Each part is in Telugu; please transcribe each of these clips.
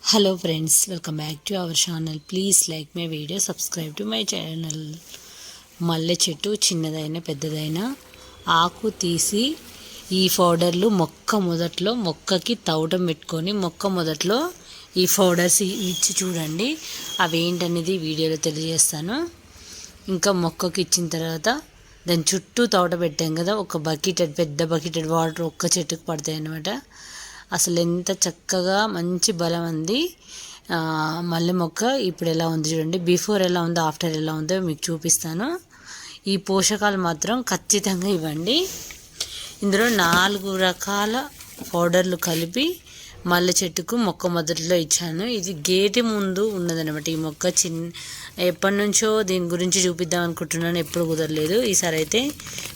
Hello friends, welcome back to our channel. Please like my video, subscribe to my channel. మల్లె చెట్టు చిన్నదైన పెద్దదైన ఆకు తీసి ఈ పౌడర్లు మొక్కకి తౌటం పెట్టుకొని మొదట్లో ఈ పౌడర్స్ ఇచ్చి చూడండి. అవి ఏంటనేది వీడియోలో తెలియజేస్తాను. ఇంకా మొక్కకి ఇచ్చిన తర్వాత దాని చుట్టూ తౌట పెట్టాం కదా, ఒక పెద్ద బకెటెడ్ వాటర్ ఒక్క చెట్టుకు పడతాయి అన్నమాట. అసలు ఎంత చక్కగా మంచి బలం ఉంది మల్లె మొక్క. ఇప్పుడు ఎలా ఉంది చూడండి, బిఫోర్ ఎలా ఉందో ఆఫ్టర్ ఎలా ఉందో మీకు చూపిస్తాను. ఈ పోషకాలు మాత్రం ఖచ్చితంగా ఇవ్వండి. ఇందులో 4 రకాల పౌడర్లు కలిపి మల్లె చెట్టుకు మొక్క మొదట్లో ఇచ్చాను. ఇది గేటు ముందు ఉన్నదనమాట. ఈ మొక్క ఎప్పటి నుంచో దీని గురించి చూపిద్దాం అనుకుంటున్నాను, ఎప్పుడు కుదరలేదు. ఈసారి అయితే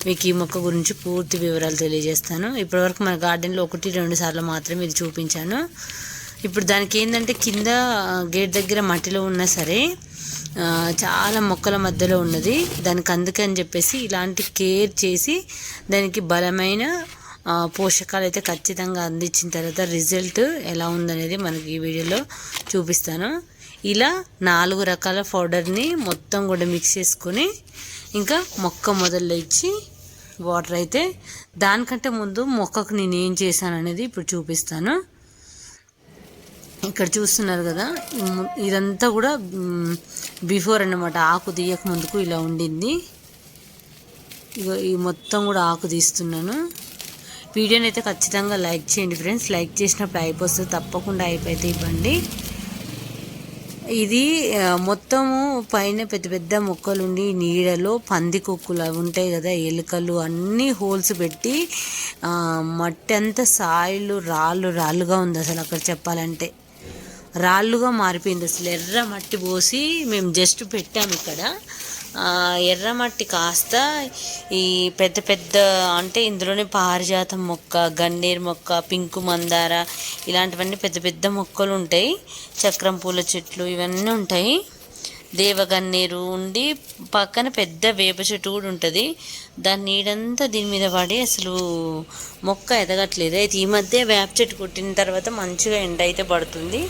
మీకు ఈ మొక్క గురించి పూర్తి వివరాలు తెలియజేస్తాను. ఇప్పటివరకు మన గార్డెన్లో 1-2 సార్లు మాత్రమే ఇది చూపించాను. ఇప్పుడు దానికి ఏంటంటే కింద గేట్ దగ్గర మట్టిలో ఉన్నా సరే చాలా మొక్కల మధ్యలో ఉన్నది. దానికి అందుకని చెప్పేసి ఇలాంటి కేర్ చేసి దానికి బలమైన పోషకాలు అయితే ఖచ్చితంగా అందించిన తర్వాత రిజల్ట్ ఎలా ఉందనేది మనకి ఈ వీడియోలో చూపిస్తాను. ఇలా 4 రకాల పౌడర్ని మొత్తం కూడా మిక్స్ చేసుకొని ఇంకా మొక్క మొదల్లో ఇచ్చి వాటర్ అయితే, దానికంటే ముందు మొక్కకు నేను ఏం చేశాను అనేది ఇప్పుడు చూపిస్తాను. ఇక్కడ చూస్తున్నారు కదా, ఇదంతా కూడా బిఫోర్ అన్నమాట. ఆకు తీయక ముందుకు ఇలా ఉండింది. ఇగో ఈ మొత్తం కూడా ఆకు తీస్తున్నాను. వీడియోని అయితే ఖచ్చితంగా లైక్ చేయండి ఫ్రెండ్స్. లైక్ చేసినప్పుడు అయిపోతుంది, తప్పకుండా అయిపోతే ఇవ్వండి. ఇది మొత్తము పైన పెద్ద మొక్కలు ఉండి నీడలో పంది కుక్కులు అవి ఉంటాయి కదా, ఎలుకలు, అన్నీ హోల్స్ పెట్టి మట్టి అంతా సాయిలు రాళ్ళుగా ఉంది. అసలు అక్కడ చెప్పాలంటే రాళ్ళుగా మారిపోయింది. అసలు ఎర్ర మట్టి పోసి మేము జస్ట్ పెట్టాము ఇక్కడ. ఎర్రమట్టి కాస్త ఈ పెద్ద అంటే ఇందులోనే పారిజాతం మొక్క, గన్నేరు మొక్క, పింకు మందార, ఇలాంటివన్నీ పెద్ద మొక్కలు ఉంటాయి. చక్రం పూల చెట్లు ఇవన్నీ ఉంటాయి. దేవగన్నేరు ఉండి పక్కన పెద్ద వేప చెట్టు కూడా ఉంటుంది. దాని నీడంతా దీని మీద పడి అసలు మొక్క ఎదగట్లేదు. అయితే ఈ మధ్య వేప చెట్టు కొట్టిన తర్వాత మంచిగా ఎండ అయితే పడుతుంది.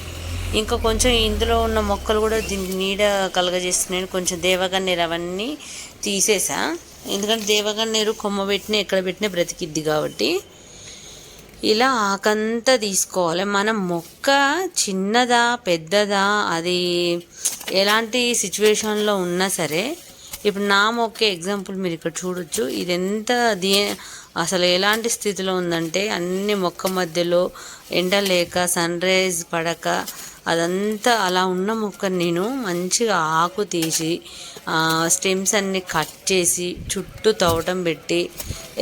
ఇంకా కొంచెం ఇందులో ఉన్న మొక్కలు కూడా దీనికి నీడ కలగజేస్తున్నాయి. కొంచెం దేవగన్నేరు అవన్నీ తీసేసా, ఎందుకంటే దేవగన్నేరు కొమ్మ పెట్టినా ఎక్కడ పెట్టినా బ్రతికిద్ది కాబట్టి. ఇలా ఆకంతా తీసుకోవాలి. మనం మొక్క చిన్నదా పెద్దదా అది ఎలాంటి సిచ్యువేషన్లో ఉన్నా సరే, ఇప్పుడు నా మొక్క ఎగ్జాంపుల్ మీరు ఇక్కడ చూడొచ్చు. ఇది ఎంత అసలు ఎలాంటి స్థితిలో ఉందంటే, అన్ని మొక్క మధ్యలో ఎండ లేక సన్ రైజ్ పడక అదంతా అలా ఉన్న మొక్కని నేను మంచిగా ఆకు తీసి స్టెమ్స్ అన్నీ కట్ చేసి చుట్టూ తవ్వటం పెట్టి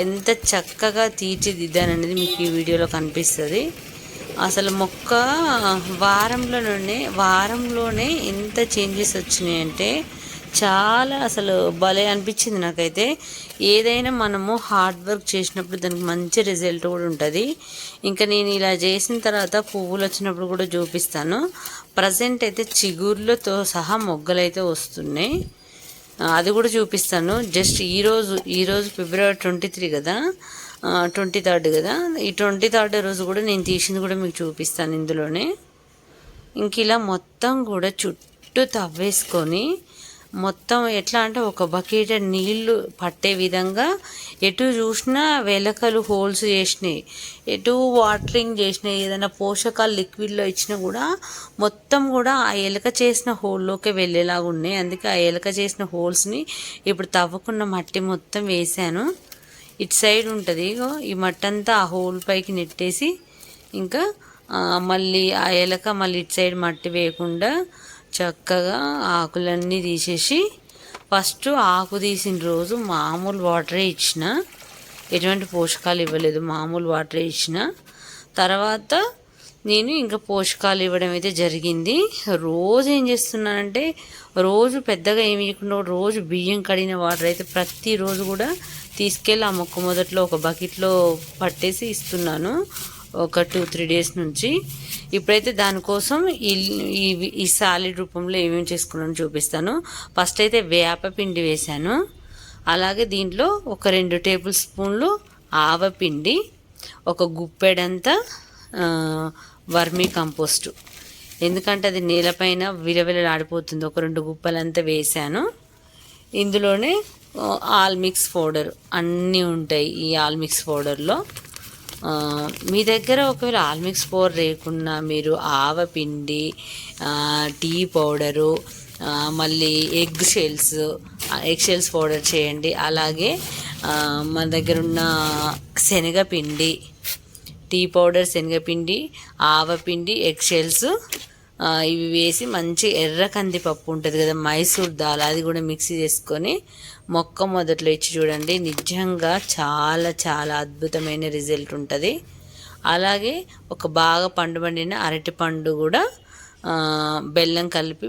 ఎంత చక్కగా తీర్చిదిద్దాననేది మీకు ఈ వీడియోలో కనిపిస్తుంది. అసలు మొక్క వారంలోనే ఎంత చేంజెస్ వచ్చినాయంటే చాలా అసలు భలే అనిపించింది నాకైతే. ఏదైనా మనము హార్డ్ వర్క్ చేసినప్పుడు దానికి మంచి రిజల్ట్ కూడా ఉంటుంది. ఇంకా నేను ఇలా చేసిన తర్వాత పువ్వులు వచ్చినప్పుడు కూడా చూపిస్తాను. ప్రజెంట్ అయితే చిగుర్లతో సహా మొగ్గలైతే వస్తున్నాయి, అది కూడా చూపిస్తాను. జస్ట్ ఈరోజు ఫిబ్రవరి 23 కదా, 23rd కదా, ఈ 23rd రోజు కూడా నేను తీసింది కూడా మీకు చూపిస్తాను ఇందులోనే. ఇంక ఇలా మొత్తం కూడా చుట్టూ తవ్వేసుకొని మొత్తం ఎట్లా అంటే ఒక బకెట్ నీళ్లు పట్టే విధంగా ఎటు చూసినా వెలకలు హోల్స్ చేసినాయి, ఎటు వాటరింగ్ చేసినాయి. ఏదైనా పోషకాలు లిక్విడ్లో ఇచ్చినా కూడా మొత్తం కూడా ఆ ఎలక చేసిన హోల్లోకి వెళ్ళేలాగా ఉన్నాయి. అందుకే ఆ ఎలక చేసిన హోల్స్ని ఇప్పుడు తవ్వకున్న మట్టి మొత్తం వేసాను. ఇటు సైడ్ ఉంటుంది ఈ మట్టి అంతా ఆ హోల్ పైకి నెట్టేసి, ఇంకా మళ్ళీ ఆ ఎలక మళ్ళీ ఇటు సైడ్ మట్టి వేయకుండా చక్కగా ఆకులన్నీ తీసేసి, ఫస్ట్ ఆకు తీసిన రోజు మామూలు వాటరే ఇచ్చిన, ఎటువంటి పోషకాలు ఇవ్వలేదు, మామూలు వాటరే ఇచ్చిన. తర్వాత నేను ఇంకా పోషకాలు ఇవ్వడం అయితే జరిగింది. రోజు ఏం చేస్తున్నానంటే, రోజు పెద్దగా ఏమి ఇవ్వకుండా రోజు బియ్యం కడిగిన వాటర్ అయితే ప్రతిరోజు కూడా తీసుకెళ్ళి ఆ మొక్క మొదట్లో ఒక బకెట్లో పట్టేసి ఇస్తున్నాను ఒక 2-3 డేస్ నుంచి. ఇప్పుడైతే దానికోసం ఈ సాలిడ్ రూపంలో ఏమేమి చేసుకున్నాను చూపిస్తాను. ఫస్ట్ అయితే వేపపిండి వేశాను. అలాగే దీంట్లో ఒక 2 టేబుల్ స్పూన్లు ఆవపిండి, ఒక గుప్పెడంతా వర్మీ కంపోస్టు, ఎందుకంటే అది నేలపైన విలవిలలాడిపోతుంది. ఒక 2 గుప్పలంతా వేసాను. ఇందులోనే ఆల్ మిక్స్ పౌడర్ అన్నీ ఉంటాయి ఈ ఆల్ మిక్స్ పౌడర్లో. మీ దగ్గర ఒకవేళ ఆల్ మిక్స్ పౌడర్ లేకున్నా మీరు ఆవపిండి, టీ పౌడరు, మళ్ళీ ఎగ్ షెల్స్ పౌడర్ చేయండి. అలాగే మన దగ్గర ఉన్న శనగపిండి, టీ పౌడర్, శనగపిండి, ఆవపిండి, ఎగ్ షెల్స్ ఇవి వేసి మంచి ఎర్ర కందిపప్పు ఉంటుంది కదా, మైసూర్ దాల్, అది కూడా మిక్సీ చేసుకొని మొదట్లో ఇచ్చి చూడండి. నిజంగా చాలా చాలా అద్భుతమైన రిజల్ట్ ఉంటుంది. అలాగే ఒక బాగా పండిన అరటిపండు కూడా బెల్లం కలిపి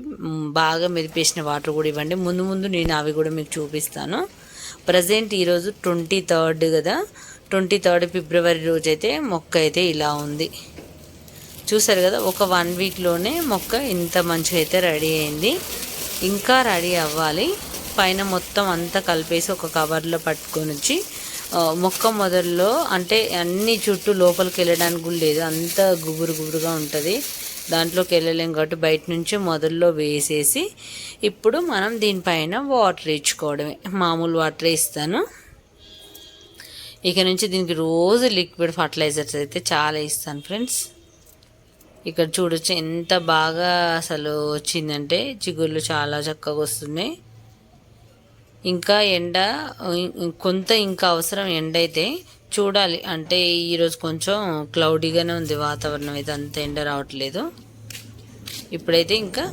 బాగా మెదిపేసిన వాటర్ కూడా ఇవ్వండి. ముందు నేను అవి కూడా మీకు చూపిస్తాను. ప్రజెంట్ ఈరోజు 23rd కదా, 23rd ఫిబ్రవరి రోజైతే మొక్క అయితే ఇలా ఉంది. చూసారు కదా, ఒక 1 వీక్లోనే మొక్క ఇంత మంచిగా అయితే రెడీ అయింది. ఇంకా రెడీ అవ్వాలి. పైన మొత్తం అంతా కలిపేసి ఒక కవర్లో పట్టుకొని వచ్చి మొక్క మొదల్లో అంటే అన్ని చుట్టూ లోపలికి వెళ్ళడానికి కూడా లేదు, అంత గుబురుగా ఉంటుంది. దాంట్లోకి వెళ్ళలేం కాబట్టి బయట నుంచి మొదల్లో వేసేసి ఇప్పుడు మనం దీనిపైన వాటర్ ఇచ్చుకోవడమే. మామూలు వాటర్ ఇస్తాను. ఇక నుంచి దీనికి రోజు లిక్విడ్ ఫర్టిలైజర్స్ అయితే చాలా ఇస్తాను ఫ్రెండ్స్. ఇక్కడ చూడొచ్చు ఎంత బాగా అసలు వచ్చిందంటే చిగుళ్ళు చాలా చక్కగా వస్తున్నాయి. ఇంకా ఎండ కొంత ఇంకా అవసరం ఎండ అయితే చూడాలి. అంటే ఈరోజు కొంచెం క్లౌడీగానే ఉంది వాతావరణం, అయితే అంత ఎండ రావట్లేదు. ఇప్పుడైతే ఇంకా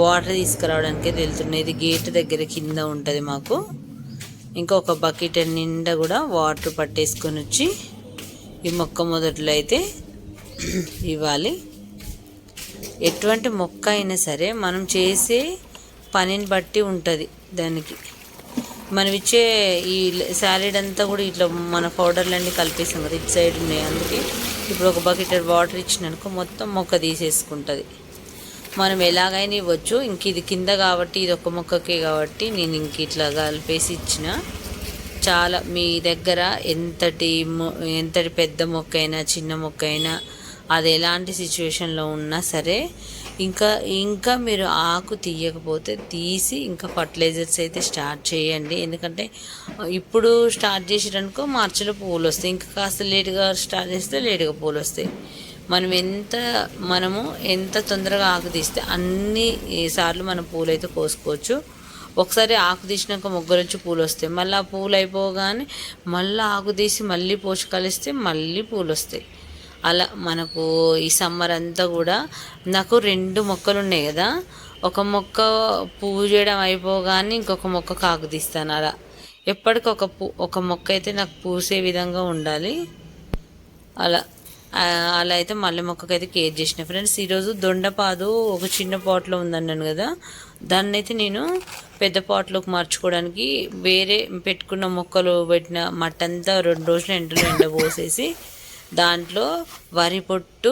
వాటర్ తీసుకురావడానికే వెళ్తున్నాయి. ఇది గేట్ దగ్గర కింద ఉంటుంది మాకు. ఇంకా ఒక బకెట్ నిండా కూడా వాటర్ పట్టేసుకొని వచ్చి ఈ మొక్క మొదట్లో అయితే ఇవ్వాలి. ఎటువంటి మొక్క అయినా సరే మనం చేసే పనిని బట్టి ఉంటుంది దానికి. మనం ఇచ్చే ఈ సాలెడ్ అంతా కూడా ఇట్లా మన పౌడర్లన్నీ కలిపేసాం కదా, ఇటు సైడ్ ఉన్నాయి. అందుకే ఇప్పుడు ఒక బకెట్ వాటర్ ఇచ్చినానుకో మొత్తం మొక్క తీసేసుకుంటుంది. మనం ఎలాగైనా ఇవ్వచ్చు. ఇంక ఇది కింద కాబట్టి ఇది ఒక మొక్కకే కాబట్టి నేను ఇంక ఇట్లా కలిపేసి ఇచ్చిన. చాలా మీ దగ్గర ఎంతటి పెద్ద మొక్క అయినా చిన్న మొక్క అయినా అది ఎలాంటి సిచ్యువేషన్లో ఉన్నా సరే ఇంకా మీరు ఆకు తీయకపోతే తీసి ఇంకా ఫర్టిలైజర్స్ అయితే స్టార్ట్ చేయండి. ఎందుకంటే ఇప్పుడు స్టార్ట్ చేసేటనుకో మార్చిలో పూలు వస్తాయి. ఇంకా కాస్త లేటుగా స్టార్ట్ చేస్తే లేటుగా పూలు వస్తాయి. మనము ఎంత తొందరగా ఆకు తీస్తే అన్ని సార్లు మనం పూలు అయితే కోసుకోవచ్చు. ఒకసారి ఆకు తీసినాక మొగ్గలు వచ్చి పూలు వస్తాయి. మళ్ళీ ఆ పూలు అయిపోగానే మళ్ళీ ఆకు తీసి మళ్ళీ పోషకాలు ఇస్తే మళ్ళీ పూలు వస్తాయి. అలా మనకు ఈ సమ్మర్ అంతా కూడా నాకు 2 మొక్కలు ఉన్నాయి కదా, ఒక మొక్క పువ్వు చేయడం అయిపోగానే ఇంకొక మొక్క కాకు తీస్తాను. అలా ఎప్పటికీ ఒక మొక్క అయితే నాకు పూసే విధంగా ఉండాలి. అలా అయితే మల్లె మొక్కకైతే కేర్ చేసిన ఫ్రెండ్స్. ఈరోజు దొండపాదు ఒక చిన్న పాట్లో ఉందన్నాను కదా, దాన్ని అయితే నేను పెద్ద పాట్లోకి మార్చుకోవడానికి వేరే పెట్టుకున్న మొక్కలు పెట్టిన మట్టంతా 2 రోజులు ఎండపోసేసి దాంట్లో వరి పొట్టు,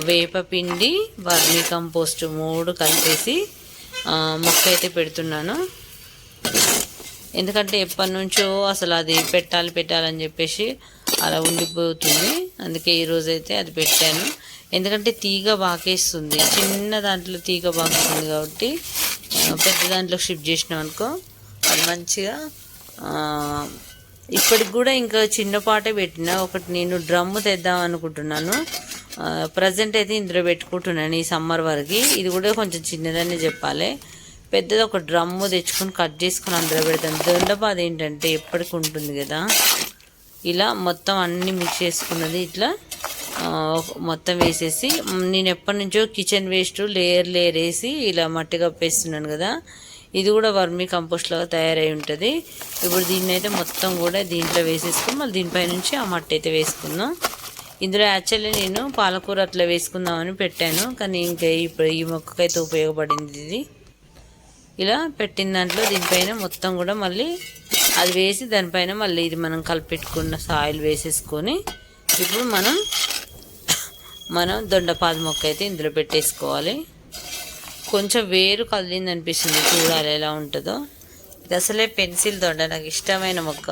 వేపపిండి, వర్మీ కంపోస్ట్ 3 కలిపేసి మొక్క అయితే పెడుతున్నాను. ఎందుకంటే ఎప్పటి నుంచో అసలు అది పెట్టాలని చెప్పేసి అలా ఉండిపోతుంది. అందుకే ఈరోజు అయితే అది పెట్టాను. ఎందుకంటే తీగ బాకేస్తుంది, చిన్న దాంట్లో తీగ బాకేస్తుంది కాబట్టి పెద్ద దాంట్లో షిఫ్ట్ చేసినాం అనుకో అది మంచిగా. ఇప్పటికి కూడా ఇంకా చిన్న పాటే పెట్టిన ఒకటి నేను డ్రమ్ము తెద్దాం అనుకుంటున్నాను. ప్రజెంట్ అయితే ఇందులో పెట్టుకుంటున్నాను ఈ సమ్మర్ వరకు. ఇది కూడా కొంచెం చిన్నదనే చెప్పాలి. పెద్దది ఒక డ్రమ్ము తెచ్చుకొని కట్ చేసుకొని అందులో పెడతాను. దొండపాదు ఏంటంటే ఎప్పటికి ఉంటుంది కదా. ఇలా మొత్తం అన్నీ మిక్స్ చేసుకున్నది ఇట్లా మొత్తం వేసేసి నేను ఎప్పటి నుంచో కిచెన్ వేస్ట్ లేయర్ వేసి ఇలా మట్టి కప్పేస్తున్నాను కదా. ఇది కూడా వర్మీ కంపోస్ట్ లాగా తయారై ఉంటుంది. ఇప్పుడు దీన్ని అయితే మొత్తం కూడా దీంట్లో వేసేసుకుని మళ్ళీ దీనిపై నుంచి ఆ మట్టి అయితే వేసుకుందాం. ఇందులో యాక్చువల్లీ నేను పాలకూర అట్లా వేసుకుందామని పెట్టాను, కానీ ఇంకా ఇప్పుడు ఈ మొక్కకైతే ఉపయోగపడింది ఇది. ఇలా పెట్టిన దాంట్లో దీనిపైన మొత్తం కూడా మళ్ళీ అది వేసి దానిపైన మళ్ళీ ఇది మనం కలిపెట్టుకున్న సాయిల్ వేసేసుకొని ఇప్పుడు మనం దొండపాదు మొక్క అయితే ఇందులో పెట్టేసుకోవాలి. కొంచెం వేరు కదిలింది అనిపిస్తుంది, చూడాలి ఎలా ఉంటుందో. ఇది అసలే పెన్సిల్ దొండ, నాకు ఇష్టమైన మొక్క.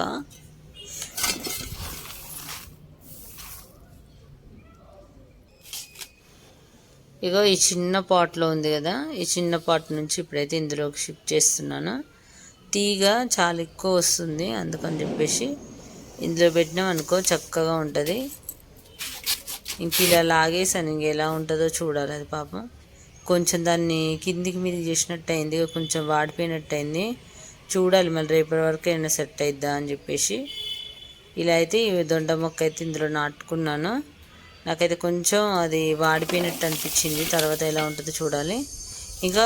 ఇగో ఈ చిన్న పాట్లో ఉంది కదా, ఈ చిన్న పాట్ నుంచి ఇప్పుడైతే ఇందులోకి షిఫ్ట్ చేస్తున్నాను. తీగ చాలా ఎక్కువ వస్తుంది, అందుకని చెప్పేసి ఇందులో పెట్టినాం అనుకో చక్కగా ఉంటుంది. ఇంక ఇలా లాగేసాను, ఇంక ఎలా ఉంటుందో చూడాలి. అది పాపం కొంచెం దాన్ని కిందికి మీదికి చేసినట్టు అయింది, కొంచెం వాడిపోయినట్టు అయింది. చూడాలి మళ్ళీ రేపటి వరకు ఏమైనా సెట్ అయిద్దా అని చెప్పేసి. ఇలా అయితే ఈ దొండ మొక్క అయితే ఇందులో నాటుకున్నాను. నాకైతే కొంచెం అది వాడిపోయినట్టు అనిపించింది, తర్వాత ఎలా ఉంటుందో చూడాలి. ఇంకా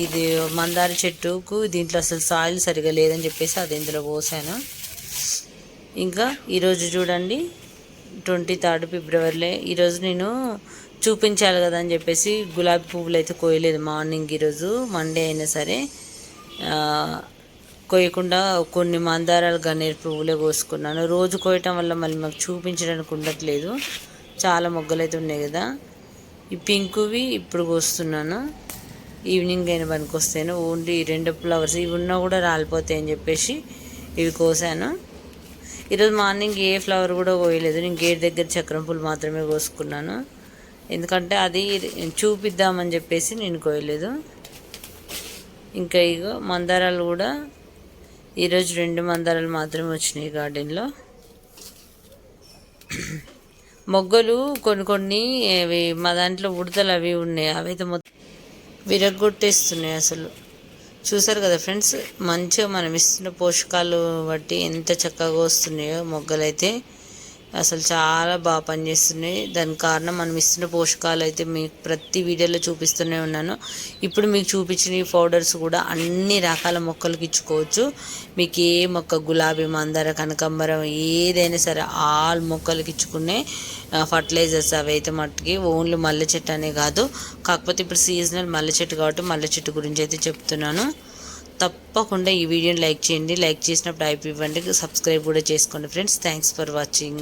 ఇది మందార చెట్టుకు దీంట్లో అసలు సాయిల్ సరిగా లేదని చెప్పేసి అది ఇందులో పోసాను. ఇంకా ఈరోజు చూడండి 23 ఫిబ్రవరిలో. ఈరోజు నేను చూపించాలి కదా అని చెప్పేసి గులాబీ పువ్వులు అయితే కోయలేదు మార్నింగ్. ఈరోజు మండే అయినా సరే కోయకుండా కొన్ని మందారాలు గన్నేరు పువ్వులే కోసుకున్నాను. రోజు కోయటం వల్ల మళ్ళీ మాకు చూపించడానికి ఉండట్లేదు, చాలా మొగ్గలు అయితే ఉన్నాయి కదా. ఈ పింకువి ఇప్పుడు కోస్తున్నాను, ఈవినింగ్ అయిన పనికి వస్తాను. ఓన్లీ 2 ఫ్లవర్స్ ఇవి ఉన్నా కూడా రాలిపోతాయి అని చెప్పేసి ఇవి కోసాను. ఈరోజు మార్నింగ్ ఏ ఫ్లవర్ కూడా కోయలేదు, నేను గేట్ దగ్గర చక్రం పూలు మాత్రమే కోసుకున్నాను. ఎందుకంటే అది చూపిద్దామని చెప్పేసి నేను కోయలేదు. ఇంకా ఇగో మందారాలు కూడా ఈరోజు 2 మందారాలు మాత్రమే వచ్చినాయి గార్డెన్లో. మొగ్గలు కొన్ని అవి మా దాంట్లో ఉడతలు అవి ఉన్నాయి, అవైతే మొత్తం విరగొట్టేస్తున్నాయి అసలు. చూసారు కదా ఫ్రెండ్స్, మంచిగా మనం ఇస్తున్న పోషకాలు బట్టి ఎంత చక్కగా వస్తున్నాయో మొగ్గలు అయితే. అసలు చాలా బాగా పనిచేస్తున్నాయి. దానికి కారణం మనం ఇస్తున్న పోషకాలు అయితే మీకు ప్రతి వీడియోలో చూపిస్తూనే ఉన్నాను. ఇప్పుడు మీకు చూపించిన ఈ పౌడర్స్ కూడా అన్ని రకాల మొక్కలకు ఇచ్చుకోవచ్చు. మీకు ఏ మొక్క, గులాబీ, మందార, కనకాంబరం ఏదైనా సరే ఆల్ మొక్కలకి ఇచ్చుకునే ఫర్టిలైజర్స్ అవి అయితే మట్టుకి. ఓన్లీ మల్లె చెట్టు అనే కాదు, కాకపోతే ఇప్పుడు సీజనల్ మల్లె చెట్టు కాబట్టి మల్లె చెట్టు గురించి అయితే చెప్తున్నాను. తప్పకుండా ఈ వీడియోని లైక్ చేయండి, లైక్ చేసినప్పుడు హైప్ ఇవ్వండి, సబ్స్క్రైబ్ కూడా చేసుకోండి ఫ్రెండ్స్. Thanks for watching.